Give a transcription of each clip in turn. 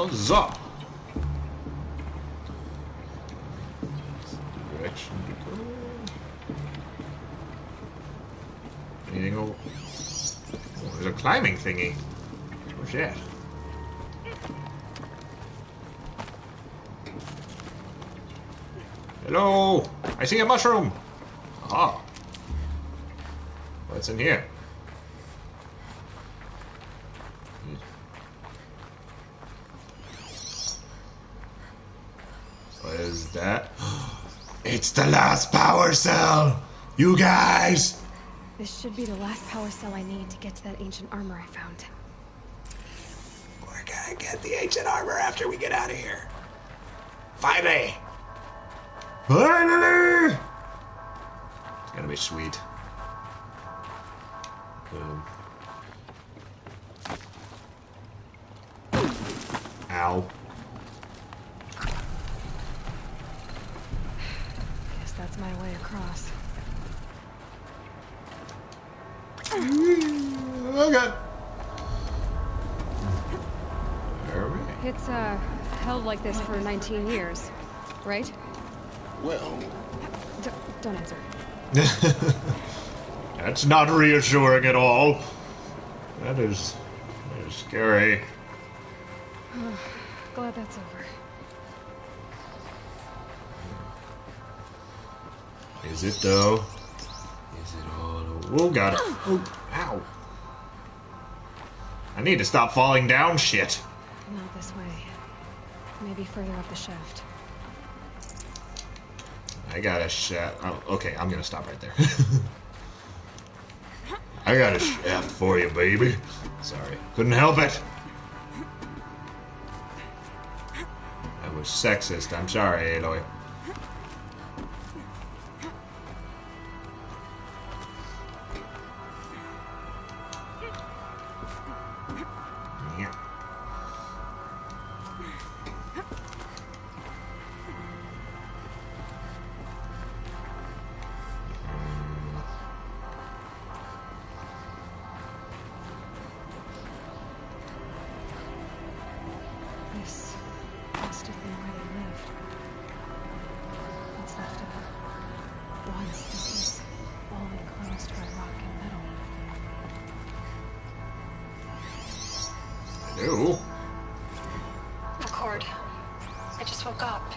So. Direction to go. Anything over? Oh, there's a climbing thingy. Where's that? Hello! I see a mushroom! Ah. What's in here? What is that? It's the last power cell! You guys! This should be the last power cell I need to get to that ancient armor I found. We're gonna get the ancient armor after we get out of here. Finally! Finally! It's gonna be sweet. Boom. Ow. Guess that's my way across. Okay. Alright. It's, held like this for 19 years, right? Well, Don't answer. That's not reassuring at all. That is scary. Glad that's over. Is it though? Is it all over? Oh god. Oh, ow. I need to stop falling down shit. Not this way. Maybe further up the shaft. I got a shaft. Oh, okay, I'm gonna stop right there. I got a shaft for you, baby. Sorry. Couldn't help it. That was sexist. I'm sorry, Aloy. Yeah. This must have been where they lived. What's left of it. Once this was all enclosed by rock and metal. I do. McCord, I just woke up.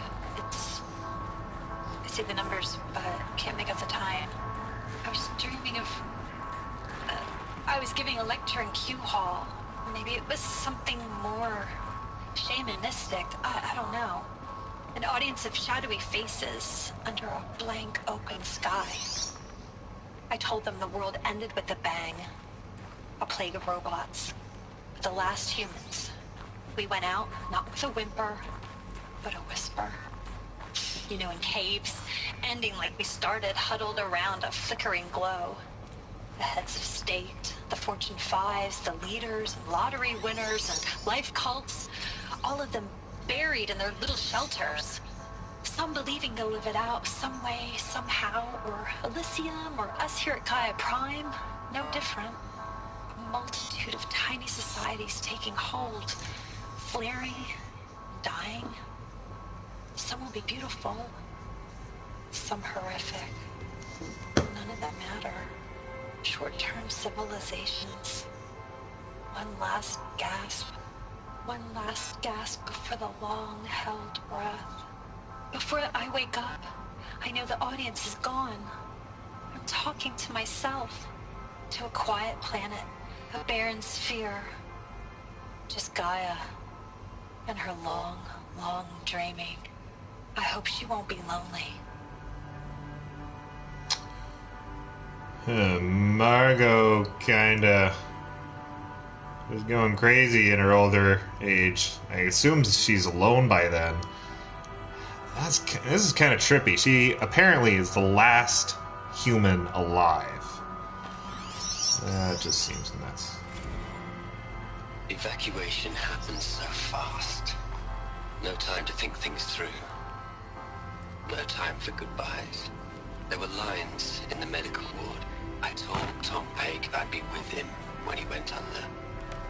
I see the numbers, but can't make out the time. I was dreaming of... I was giving a lecture in Q Hall. Maybe it was something more shamanistic. I don't know. An audience of shadowy faces under a blank open sky. I told them the world ended with a bang. A plague of robots. The last humans. We went out, not with a whimper, but a whisper. You know, in caves, ending like we started, huddled around a flickering glow. The heads of state, the Fortune 5s, the leaders, and lottery winners, and life cults, all of them buried in their little shelters. Some believing they'll live it out some way, somehow, or Elysium, or us here at Gaia Prime, no different. A multitude of tiny societies taking hold, flaring, dying. Some will be beautiful, some horrific. None of them matter. Short-term civilizations. One last gasp. One last gasp before the long-held breath. Before I wake up, I know the audience is gone. I'm talking to myself. To a quiet planet, a barren sphere. Just Gaia. And her long, long dreaming. I hope she won't be lonely. Margot kinda was going crazy in her older age. I assume she's alone by then. This is kind of trippy. She apparently is the last human alive. That just seems nuts. evacuation happens so fast. No time to think things through. No time for goodbyes. There were lines in the medical ward. I told Tom Pake I'd be with him when he went under.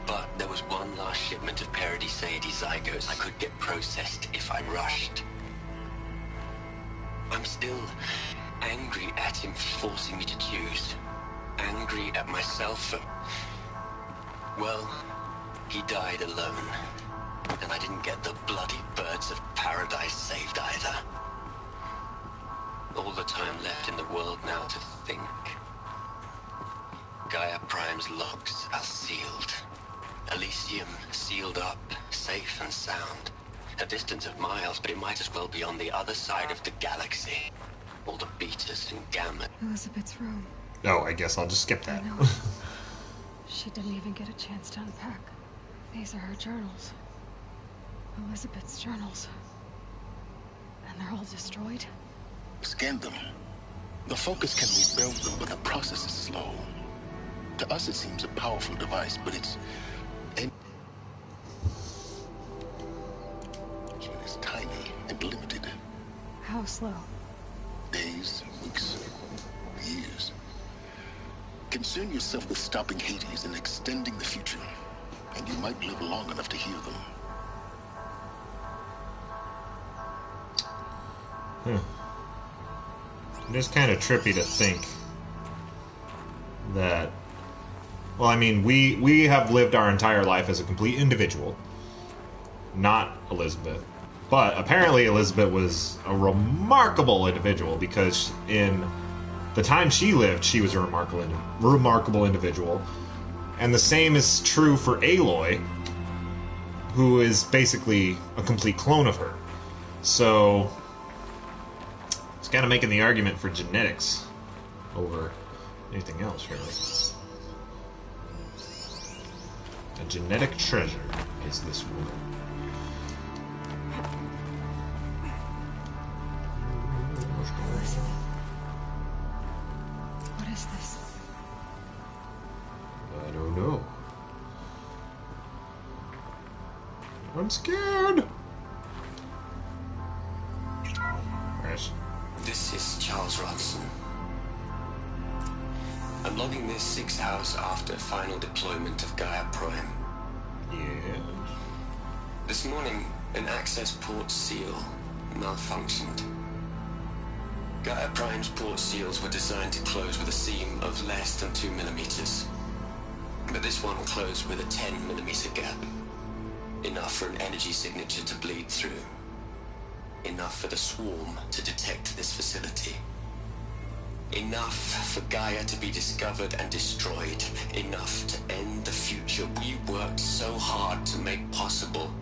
But there was one last shipment of Paradiseidae zygotes I could get processed if I rushed. I'm still angry at him for forcing me to choose. Angry at myself for... Well, he died alone. And I didn't get the bloody birds of paradise saved either. All the time left in the world now to think. Gaia Prime's logs are sealed. Elysium sealed up, safe and sound. A distance of miles, but it might as well be on the other side of the galaxy. All the betas and gamma. Elizabeth's room. Oh, I guess I'll just skip I that. know. She didn't even get a chance to unpack. These are her journals. Elizabeth's journals. And they're all destroyed? Scan them. The Focus can rebuild them, but the process is slow. To us, it seems a powerful device, but it's tiny and limited. How slow? Days, weeks, years. Concern yourself with stopping Hades and extending the future, and you might live long enough to hear them. It is kind of trippy to think that, well, I mean, we have lived our entire life as a complete individual, not Elizabeth. But apparently Elizabeth was a remarkable individual, because in the time she lived, she was a remarkable individual. And the same is true for Aloy, who is basically a complete clone of her. So it's kind of making the argument for genetics over anything else, really. A genetic treasure is this woman. What is this? I don't know. I'm scared. Right. This is Charles Ronson. I'm logging this 6 hours after final deployment of Gaia Prime. Yeah. This morning, an access port seal malfunctioned. Gaia Prime's port seals were designed to close with a seam of less than 2 millimeters. But this one closed with a 10 millimeter gap. Enough for an energy signature to bleed through. Enough for the swarm to detect this facility. Enough for Gaia to be discovered and destroyed. Enough to end the future we worked so hard to make possible.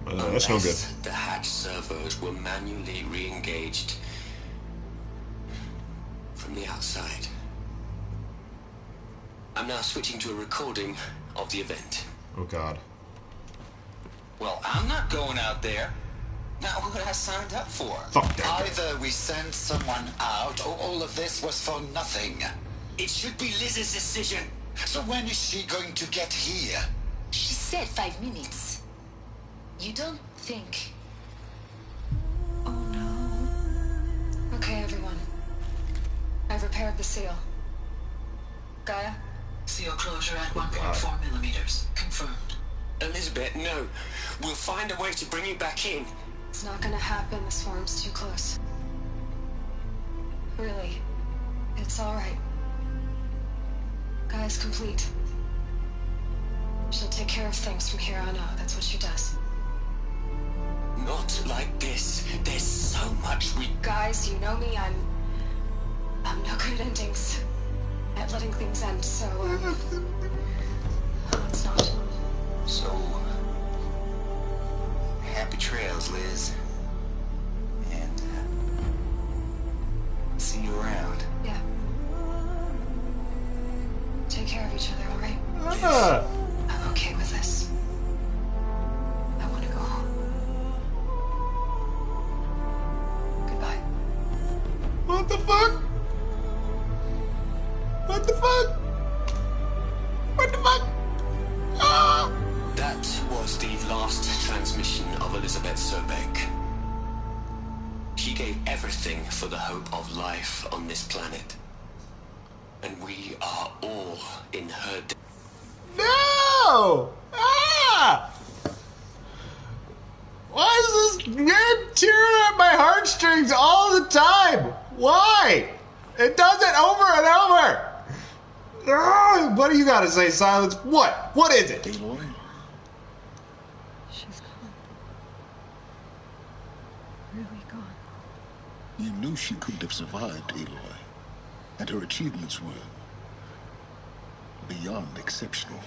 That's no good. Unless the hatch servos were manually re-engaged from the outside. I'm now switching to a recording of the event. Oh god. Well, I'm not going out there. Not what I signed up for. Fuck that. Either we send someone out, or all of this was for nothing. It should be Liz's decision. So when is she going to get here? She said 5 minutes. You don't think... Oh no. Okay, everyone. I've repaired the seal. Gaia? Seal closure at 1.4 millimeters. Confirmed. Elizabeth, no. We'll find a way to bring you back in. It's not gonna happen. The swarm's too close. Really. It's alright. Gaia's complete. She'll take care of things from here on out. That's what she does. Not like this. There's so much we... Guys, you know me. I'm no good at endings. At letting things end, so, let's not. So, happy trails, Liz. And, see you around. Yeah. Take care of each other, alright? Ah. I'm okay with this. I want to go home. Goodbye. What the fuck? What the fuck? What the fuck? Ah! That was the last transmission of Elizabeth Sobek. She gave everything for the hope of life on this planet. And we are all in her... No! Ah! heartstrings all the time. Why? It does it over and over. What do you got to say, Silence? What? What is it? Aloy? She's gone. Really gone. You knew she couldn't have survived, Aloy. And her achievements were beyond exceptional.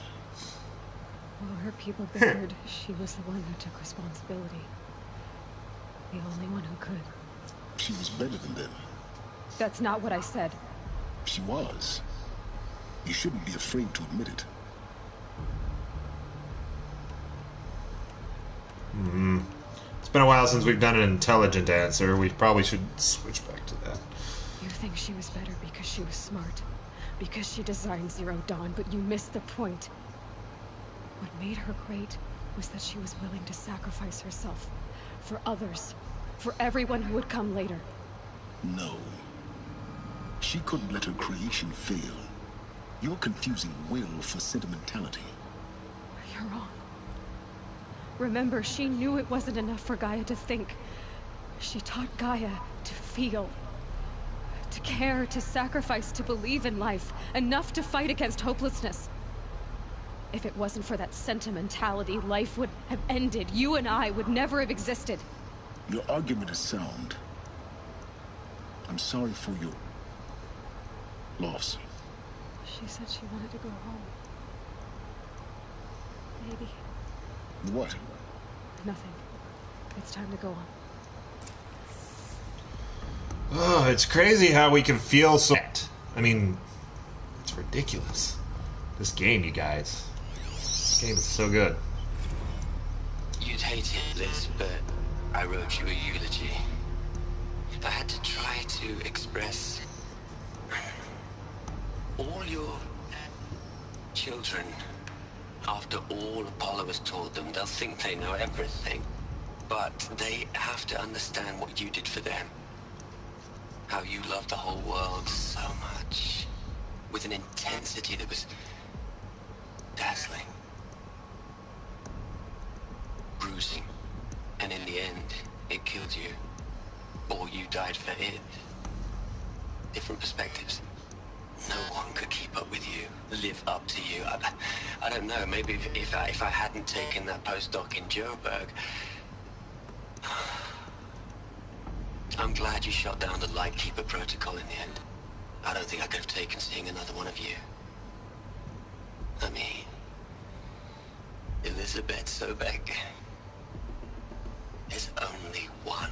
While her people bickered, she was the one who took responsibility. The only one who could. She was better than them. That's not what I said. She was. You shouldn't be afraid to admit it. It's been a while since we've done an intelligent answer. We probably should switch back to that. You think she was better because she was smart. Because she designed Zero Dawn, but you missed the point. What made her great was that she was willing to sacrifice herself. For others. For everyone who would come later. No. She couldn't let her creation fail. You're confusing will for sentimentality. You're wrong. Remember, she knew it wasn't enough for Gaia to think. She taught Gaia to feel. To care, to sacrifice, to believe in life. Enough to fight against hopelessness. If it wasn't for that sentimentality, life would have ended. You and I would never have existed. Your argument is sound. I'm sorry for your loss. She said she wanted to go home. Maybe. What? Nothing. It's time to go on. Oh, it's crazy how we can feel so... I mean, it's ridiculous. This game, you guys. This game is so good. You'd hate it, Liz, but I wrote you a eulogy. I had to try to express all your children. After all Apollo has taught them, they'll think they know everything. But they have to understand what you did for them. How you loved the whole world so much. With an intensity that was dazzling. Bruising. And in the end, it killed you. Or you died for it. Different perspectives. No one could keep up with you, live up to you. I don't know, maybe if I hadn't taken that postdoc in Joburg. I'm glad you shot down the Lightkeeper protocol in the end. I don't think I could have taken seeing another one of you. I mean, Elizabeth Sobek. There's only one.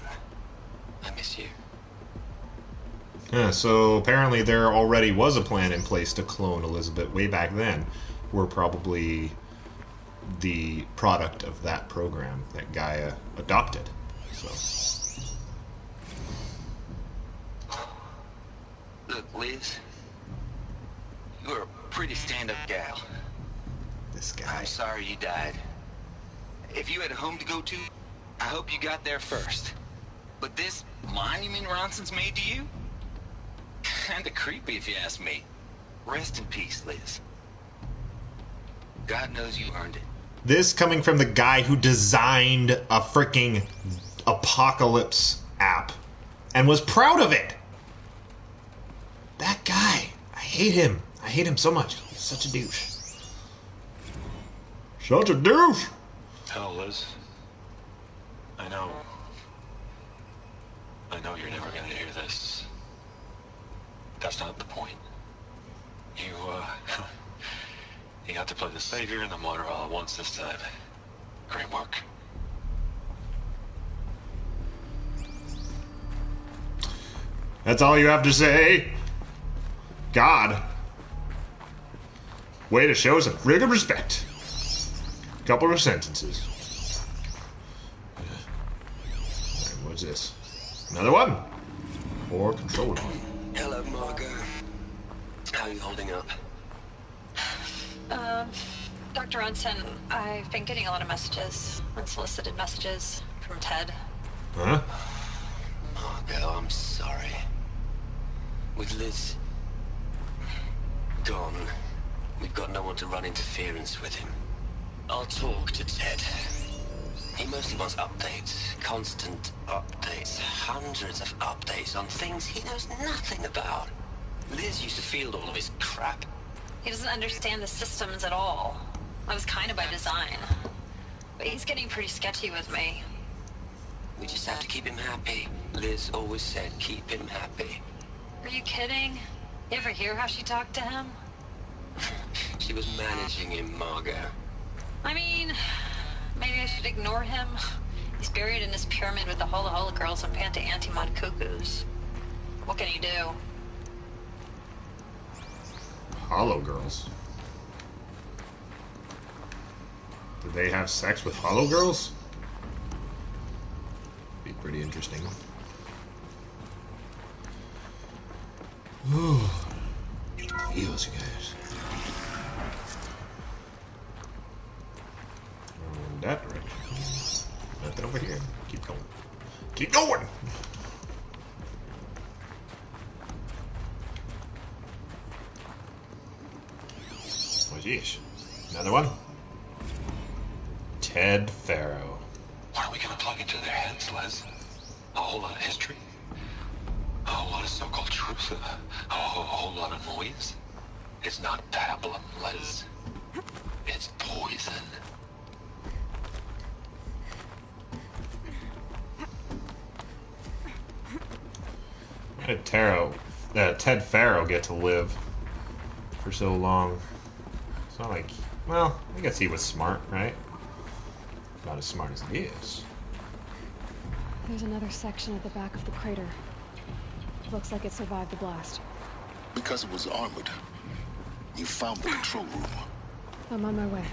I miss you. Yeah, so apparently there already was a plan in place to clone Elizabeth way back then. We're probably the product of that program that Gaia adopted. So. Look, Liz, you're a pretty stand-up gal. This guy. I'm sorry you died. If you had a home to go to, I hope you got there first. But this monument Ronson's made to you? Kinda creepy if you ask me. Rest in peace, Liz. God knows you earned it. This coming from the guy who designed a freaking apocalypse app and was proud of it. That guy. I hate him. I hate him so much. He's such a douche. Such a douche. Hell, Liz. I know you're never gonna hear this. That's not the point. You got to play the savior and the martyr all at once this time. Great work. That's all you have to say? God. Way to show some friggin' respect. Couple of sentences. Alright, what's this? Another one? Or control one. Hello, Margot. How are you holding up? Dr. Ronson, I've been getting a lot of messages, unsolicited messages from Ted. Huh? Margot, I'm sorry. With Liz gone, we've got no one to run interference with him. I'll talk to Ted. He mostly wants updates. Constant updates. Hundreds of updates on things he knows nothing about. Liz used to field all of his crap. He doesn't understand the systems at all. That was kind of by design. But he's getting pretty sketchy with me. We just have to keep him happy. Liz always said keep him happy. Are you kidding? You ever hear how she talked to him? She was managing him, Margot. I mean, maybe I should ignore him. He's buried in his pyramid with the Hula Hula girls and Panta Antimod cuckoos. What can he do? Hollow girls. Did they have sex with hollow girls? Be pretty interesting. Ooh. Feels, you guys. That direction. Nothing over here. Keep going. Keep going! Oh, geez. Another one. Ted Faro. What are we gonna plug into their heads, Les? A whole lot of history? A whole lot of so-called truth? A whole lot of noise? It's not pablum, Les. It's poison. Why did Ted Faro get to live for so long? It's not like, well, I guess he was smart, right? Not as smart as he is. There's another section at the back of the crater. Looks like it survived the blast. Because it was armored, you found the control room. I'm on my way.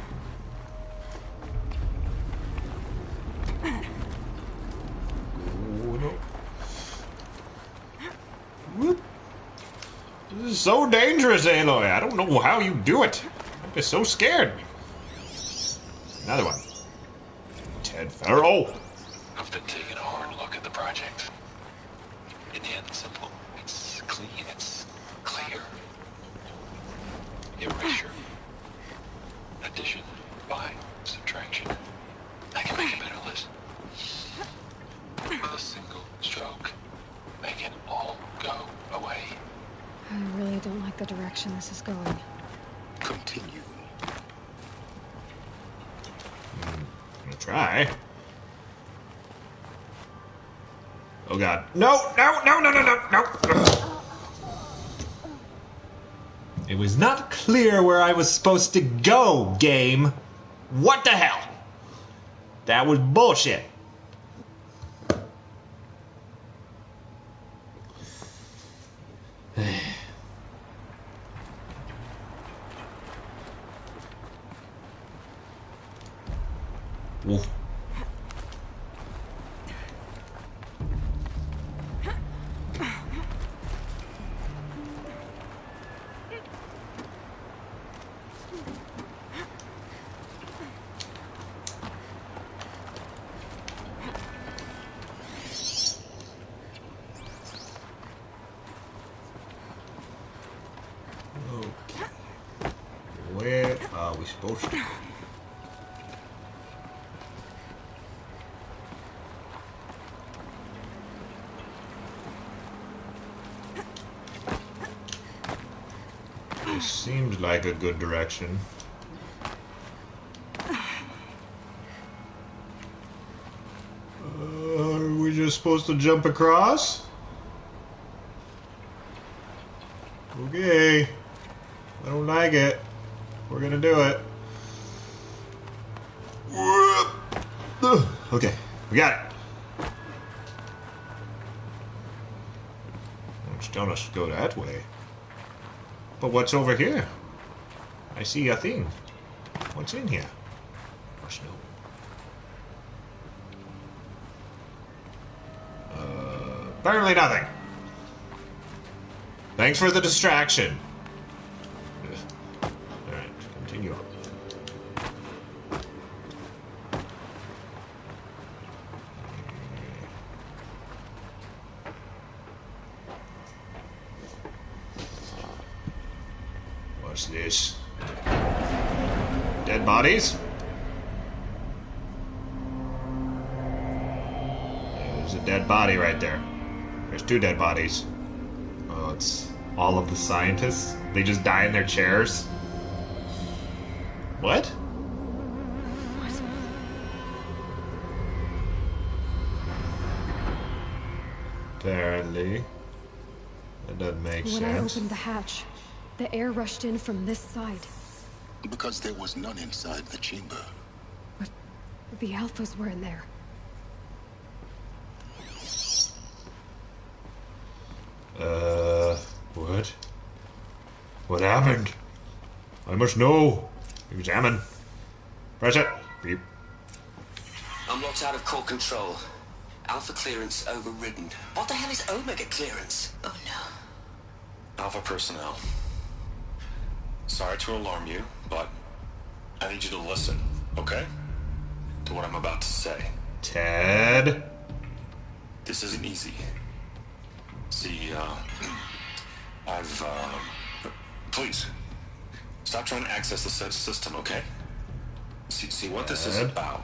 Oh, no. Whoop. This is so dangerous, Aloy. I don't know how you do it. I'm just so scared. Another one. Ted Faro. I've been taking a hard look at the project. In the end, it's simple. It's clean. It's clear. Erasure. Addition. By subtraction. I can make it better, Liz. With a single stroke. Make it all go away. I really don't like the direction this is going. Continue. I'm gonna try. Oh god. No, no, no, no, no, no, no. Ugh. It was not clear where I was supposed to go, game. What the hell? That was bullshit. Wolf. Okay. Where are we supposed to go? This seems like a good direction. Are we just supposed to jump across? Okay. I don't like it. We're gonna do it. Okay, we got it. It's telling us to go that way. But what's over here? I see a thing. What's in here? Or no? Apparently nothing. Thanks for the distraction. Alright, continue on. What's this? Dead bodies? dead body right there. There's 2 dead bodies. Oh, it's all of the scientists. They just die in their chairs. What? What? Apparently. That doesn't make When sense. I opened the hatch, the air rushed in from this side. Because there was none inside the chamber. But the Alphas were in there. What? What happened? I must know. Examine. Press it. Beep. I'm locked out of core control. Alpha clearance overridden. What the hell is Omega clearance? Oh no. Alpha personnel. Sorry to alarm you, but I need you to listen, okay? To what I'm about to say. Ted? This isn't easy. See, please, stop trying to access the system, okay? See what this is about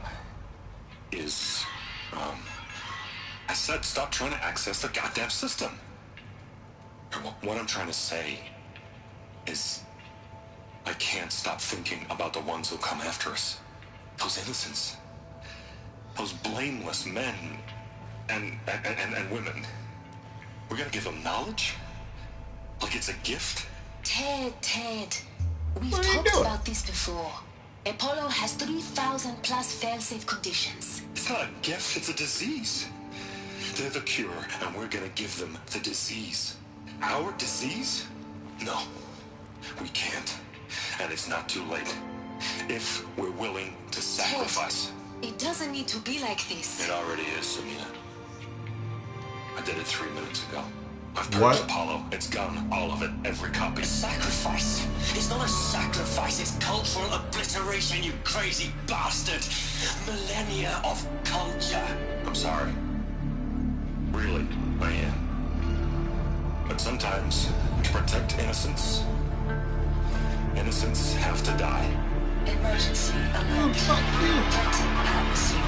is, I said stop trying to access the goddamn system. What I'm trying to say is, I can't stop thinking about the ones who come after us. Those innocents. Those blameless men and women. We're gonna give them knowledge? Like it's a gift? Ted. We've What are you talked doing? about this before. Apollo has 3,000 plus fail-safe conditions. It's not a gift, it's a disease. They're the cure, and we're gonna give them the disease. Our disease? No, we can't. And it's not too late. If we're willing to sacrifice. It doesn't need to be like this. It already is, Samina. I did it 3 minutes ago. I've purged What? Apollo. It's gone. All of it. Every copy. Sacrifice? It's not a sacrifice, it's cultural obliteration, you crazy bastard! Millennia of culture! I'm sorry. Really, I am. But sometimes, to protect innocence, innocents have to die. Emergency alert. fuck you. Detecting atmosphere.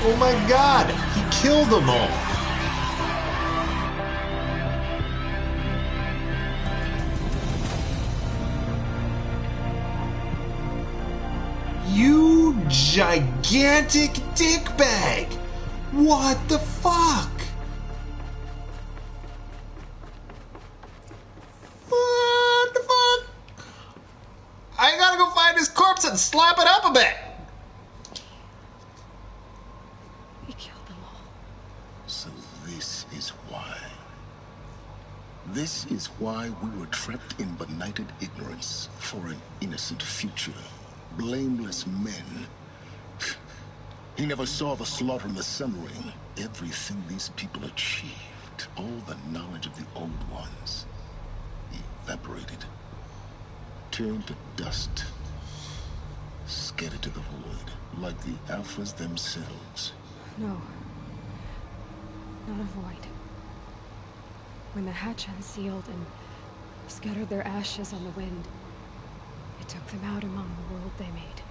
Oh my god! He killed them all! You gigantic dickbag! What the fuck? What the fuck? I gotta go find his corpse and slap it up a bit! He killed them all. So this is why. This is why we were trapped in benighted ignorance for an innocent future. Blameless men. He never saw the slaughter in the Sun Ring. Everything these people achieved, all the knowledge of the old ones, evaporated. Turned to dust. Scattered to the void, like the Alphas themselves. No. Not a void. When the hatch unsealed and scattered their ashes on the wind, it took them out among the world they made.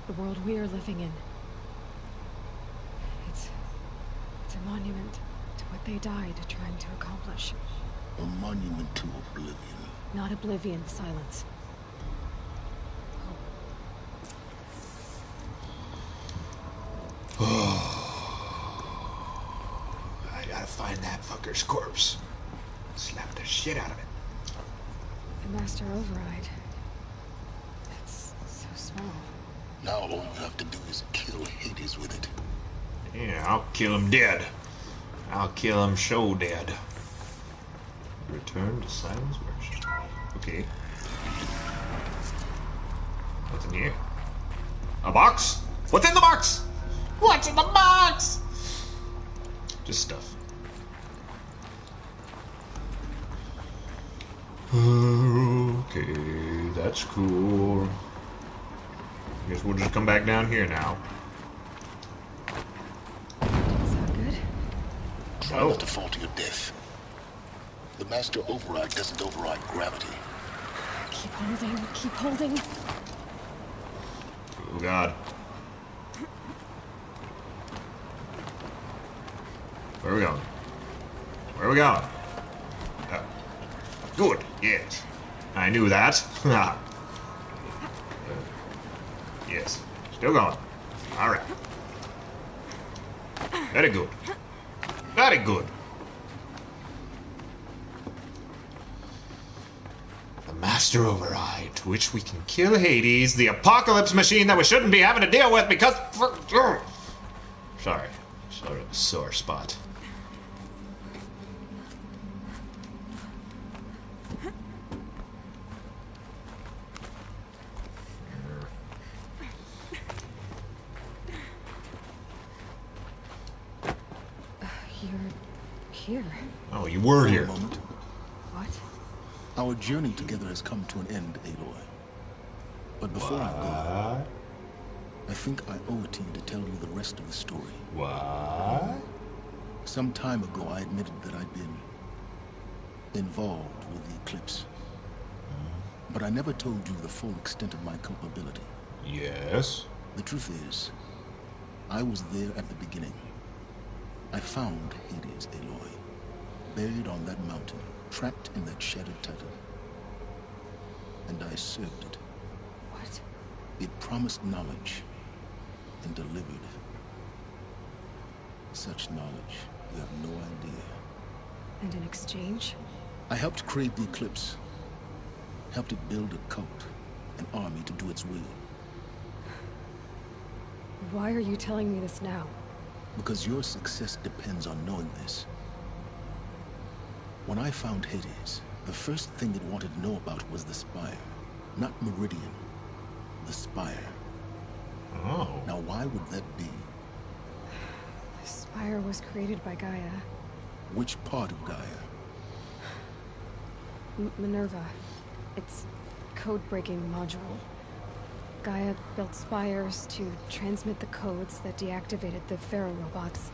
The world we're living in. It's a monument to what they died trying to accomplish. A monument to oblivion. Not oblivion, silence. I gotta find that fucker's corpse. Slap the shit out of it. The Master Override. It's so small. Now all you have to do is kill Hades with it. Yeah, I'll kill him dead. I'll kill him so dead. Return to Simon's worship. Okay. What's in here? A box? What's in the box? What's in the box? Just stuff. Okay, that's cool. Guess we'll just come back down here now. Is that good? Try Oh. not to fall to your death. The Master Override doesn't override gravity. Keep holding, keep holding. Oh god. Where are we going? Where are we going? Good, yes. I knew that. Yes. Still going. Alright. Very good. Very good. The Master Override, to which we can kill Hades, the apocalypse machine that we shouldn't be having to deal with because... Sorry. Sort of a sore spot. Here. Oh, you were here. Moment. What? Our journey together has come to an end, Aloy. But before I go, I think I owe it to you to tell you the rest of the story. What? Some time ago, I admitted that I'd been involved with the Eclipse. But I never told you the full extent of my culpability. Yes. The truth is, I was there at the beginning. I found Hades, Aloy, buried on that mountain, trapped in that shattered titan. And I served it. What? It promised knowledge and delivered. Such knowledge, you have no idea. And in exchange? I helped create the Eclipse. Helped it build a cult, an army to do its will. Why are you telling me this now? Because your success depends on knowing this. When I found Hades, the first thing it wanted to know about was the Spire. Not Meridian. The Spire. Oh. Now why would that be? The Spire was created by Gaia. Which part of Gaia? Minerva. It's code-breaking module. Gaia built spires to transmit the codes that deactivated the Pharaoh robots,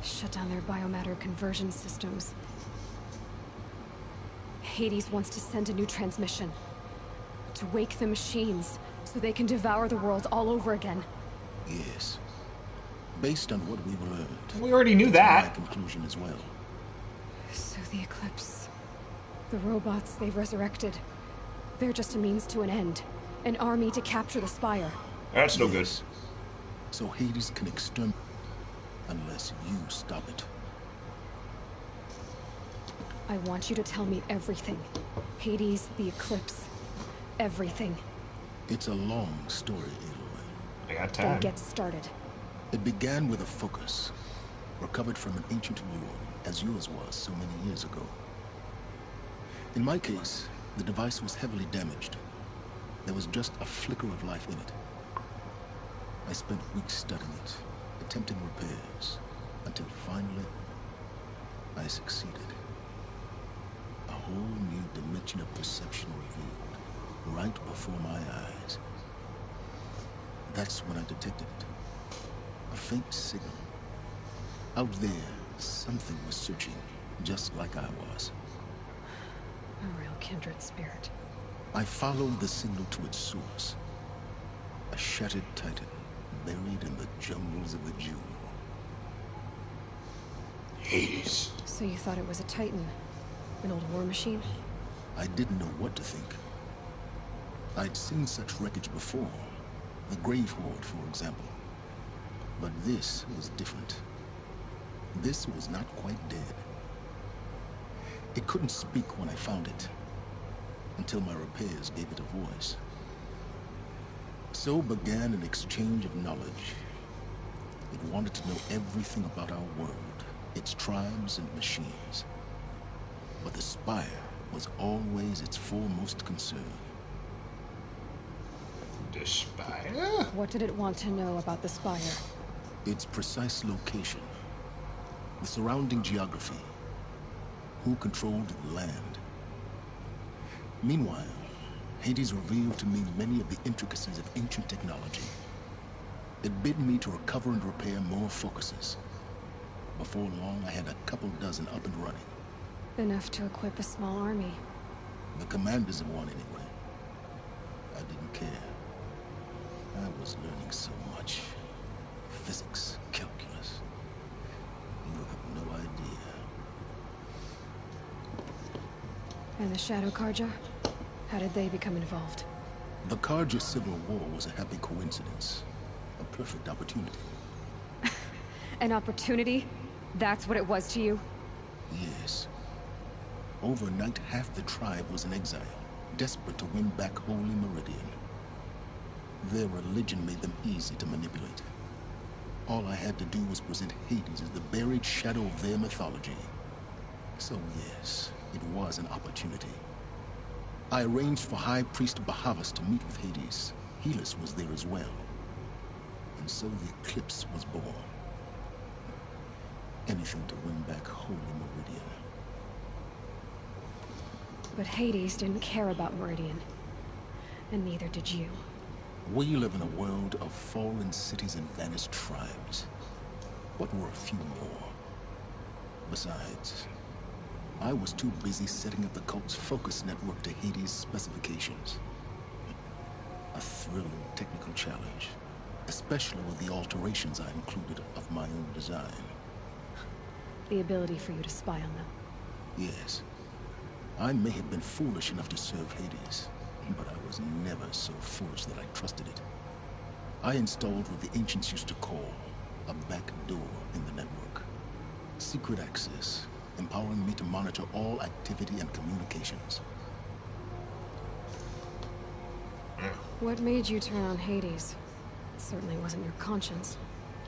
shut down their biomatter conversion systems. Hades wants to send a new transmission. To wake the machines, so they can devour the world all over again. Yes. Based on what we've learned. We already knew that's that. my conclusion as well. So the Eclipse. The robots they've resurrected. They're just a means to an end. An army to capture the Spire. That's no good. Yes. So Hades can exterminate unless you stop it. I want you to tell me everything. Hades, the Eclipse. Everything. It's a long story, Aloy. I got Then time. get started. It began with a focus, recovered from an ancient ruin, as yours was so many years ago. In my case, the device was heavily damaged. There was just a flicker of life in it. I spent weeks studying it, attempting repairs, until finally, I succeeded. A whole new dimension of perception revealed, right before my eyes. That's when I detected it. A faint signal. Out there, something was searching, just like I was. A real kindred spirit. I followed the signal to its source. A shattered titan, buried in the jungles of the Jewel. Hades. So you thought it was a Titan? An old war machine? I didn't know what to think. I'd seen such wreckage before. The Grave Horde, for example. But this was different. This was not quite dead. It couldn't speak when I found it, until my repairs gave it a voice. So began an exchange of knowledge. It wanted to know everything about our world, its tribes and machines. But the Spire was always its foremost concern. The Spire? What did it want to know about the Spire? Its precise location, the surrounding geography, who controlled the land. Meanwhile, Hades revealed to me many of the intricacies of ancient technology. It bid me to recover and repair more focuses. Before long, I had a couple dozen up and running. Enough to equip a small army. The commanders of one, anyway. I didn't care. I was learning so much. Physics, calculus. You have no idea. And the Shadow Karja? How did they become involved? The Karja Civil War was a happy coincidence. A perfect opportunity. An opportunity? That's what it was to you? Yes. Overnight, half the tribe was in exile, desperate to win back Holy Meridian. Their religion made them easy to manipulate. All I had to do was present Hades as the buried shadow of their mythology. So yes, it was an opportunity. I arranged for High Priest Bahavas to meet with Hades. Helis was there as well. And so the Eclipse was born. Anything to win back Holy Meridian. But Hades didn't care about Meridian. And neither did you. We live in a world of fallen cities and vanished tribes. What were a few more? Besides, I was too busy setting up the cult's focus network to Hades' specifications. A thrilling technical challenge, especially with the alterations I included of my own design. The ability for you to spy on them. Yes. I may have been foolish enough to serve Hades, but I was never so foolish that I trusted it. I installed what the ancients used to call a back door in the network. Secret access, empowering me to monitor all activity and communications. What made you turn on Hades? It certainly wasn't your conscience.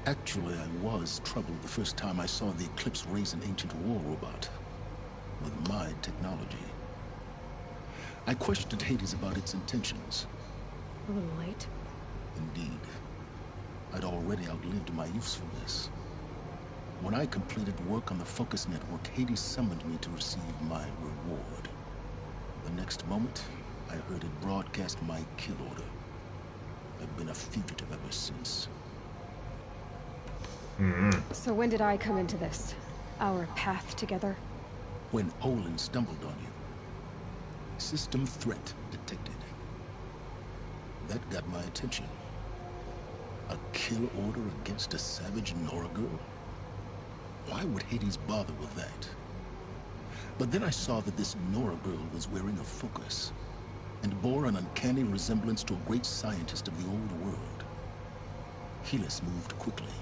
Actually, I was troubled the first time I saw the Eclipse raise an ancient war robot with my technology. I questioned Hades about its intentions. A little late. Indeed. I'd already outlived my usefulness. When I completed work on the Focus Network, Hades summoned me to receive my reward. The next moment, I heard it broadcast my kill order. I've been a fugitive ever since. So when did I come into this? Our path together? When Olin stumbled on you. System threat detected. That got my attention. A kill order against a savage Nora girl? Why would Hades bother with that? But then I saw that this Nora girl was wearing a focus, and bore an uncanny resemblance to a great scientist of the old world. Helis moved quickly.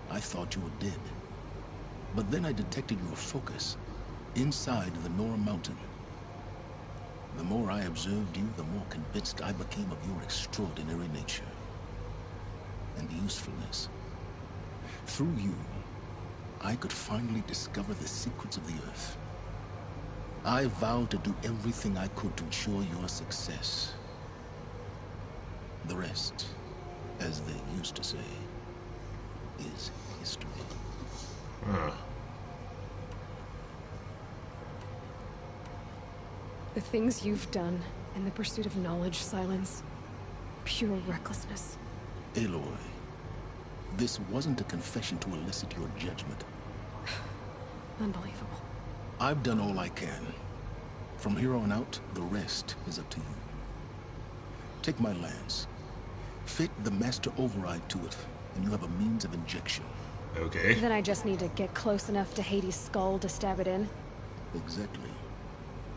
I thought you were dead. But then I detected your focus inside the Nora mountain. The more I observed you, the more convinced I became of your extraordinary nature and usefulness. Through you, I could finally discover the secrets of the Earth. I vowed to do everything I could to ensure your success. The rest, as they used to say, is history. The things you've done in the pursuit of knowledge, Silence. Pure recklessness. Aloy, this wasn't a confession to elicit your judgment. Unbelievable. I've done all I can. From here on out, the rest is up to you. Take my lance. Fit the Master Override to it, and you have a means of injection. Okay. Then I just need to get close enough to Hades' skull to stab it in? Exactly.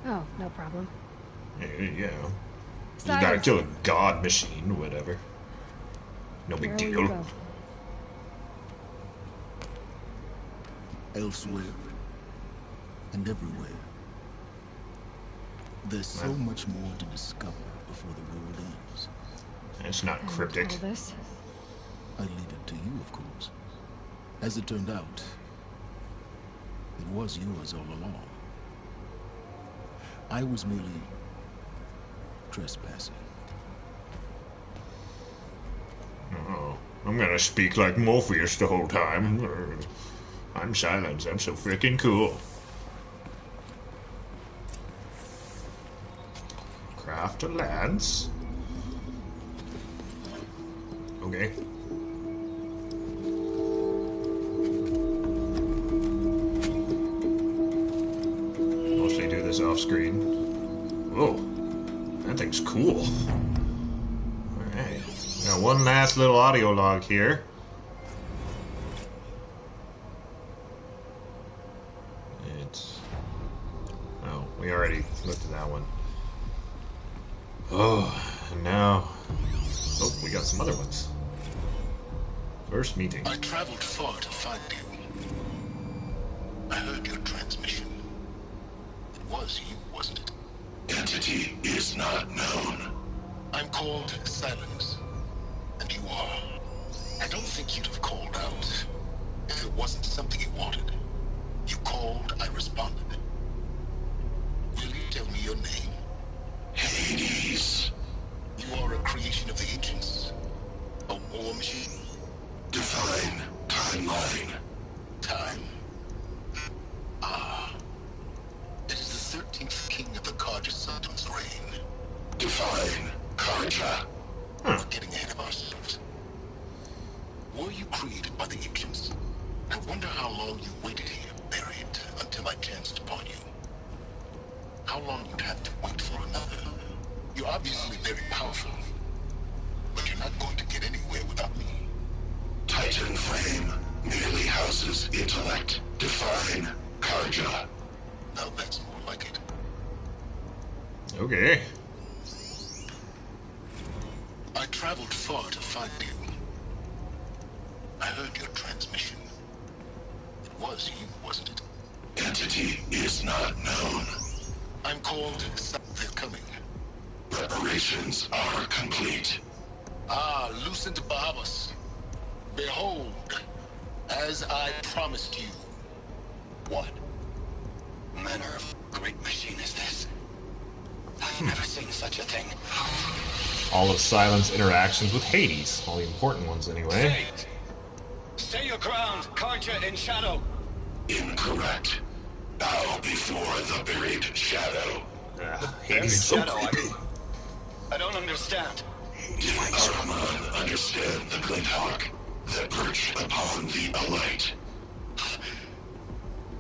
Oh, no problem. Yeah. You Silence. gotta kill a god machine or whatever. No big Where will you deal. go? Elsewhere and everywhere. There's so much more to discover before the world ends. It's not And cryptic. all this? I leave it to you, of course. As it turned out, it was yours all along. I was merely trespassing. Oh, I'm gonna speak like Morpheus the whole time. I'm Silence. I'm so freaking cool. Craft a lance. Okay. Mostly do this off screen. Whoa, that thing's cool. Alright. Got one last little audio log here. It's... Oh, we already Look at that one. Oh, and now... Oh, we got some other ones. First meeting. I traveled far to find you. I heard your transmission. It was you, wasn't it? Entity is not known. I'm called Silence. And you are. I don't think you'd have called out if it wasn't something you wanted. You called, I responded. Will you tell me your name? Hades. You are a creation of the ancients. A war machine. Define timeline. Time. Ah. It is the 13th king of the Carja Sultan's reign. Define Carja. We're getting ahead of ourselves. Were you created by the ancients? I wonder how long you waited here, buried, until I chanced upon you. How long you'd have to wait for another. You're obviously very powerful, but you're not going to get anywhere without me. Titan Flame merely houses intellect. Define Carja. Now that's more like it. Okay. I traveled far to find you. I heard your transmission. It was you, wasn't it? Entity is not known. I'm called... They're coming. Preparations are complete. Ah, Lucent Bahamas. Behold, as I promised you. What? Manner of great machine is this? I've never seen such a thing. All of Silence interactions with Hades. All the important ones, anyway. Stay your ground, Carja in shadow. Incorrect. Bow before the buried shadow. Hades is so shadow, creepy. I don't understand. Did Ahriman understand the Glinthawk that perched upon the Alight?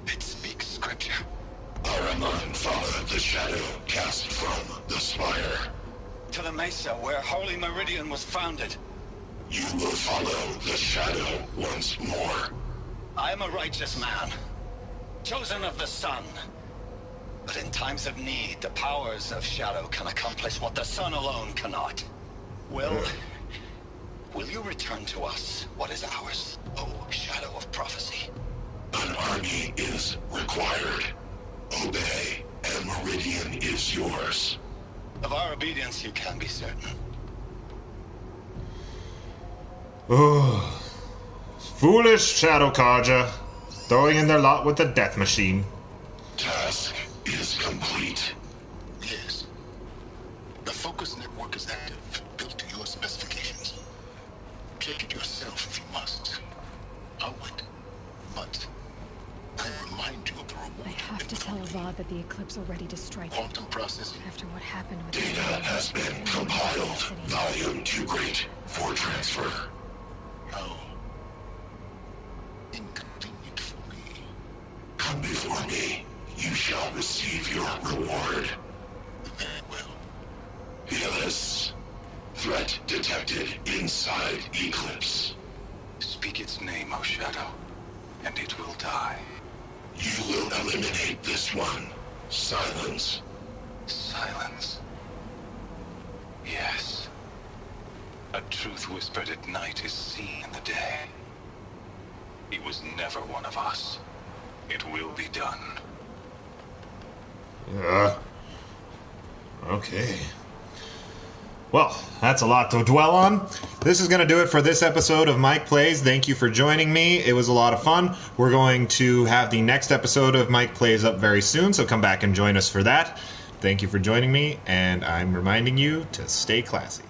It speaks scripture. Ahriman followed the shadow cast from the spire. To the mesa where Holy Meridian was founded. You will follow the shadow once more. I am a righteous man, chosen of the sun. But in times of need, the powers of shadow can accomplish what the sun alone cannot. Will you return to us what is ours, O shadow of prophecy? An army is required. Obey, and Meridian is yours. Of our obedience you can be certain. Oh, foolish Shadow Carja, throwing in their lot with the death machine. Task is complete. Yes. The focus network is active, built to your specifications. Check it yourself if you must. I'll wait. But I remind you of the reward. I have to tell Avad that the Eclipse are ready to strike. Quantum processing. After what happened with Data has been compiled. Volume too great for transfer. How inconvenient for me. Come before me. You shall receive your reward. Very well. Fearless. Threat detected inside Eclipse. Speak its name, O shadow, and it will die. You will eliminate this one. Silence. Silence. Yes. A truth whispered at night is seen in the day. He was never one of us. It will be done. Okay. Well, that's a lot to dwell on. This is going to do it for this episode of Mike Plays. Thank you for joining me. It was a lot of fun. We're going to have the next episode of Mike Plays up very soon, so come back and join us for that. Thank you for joining me, and I'm reminding you to stay classy.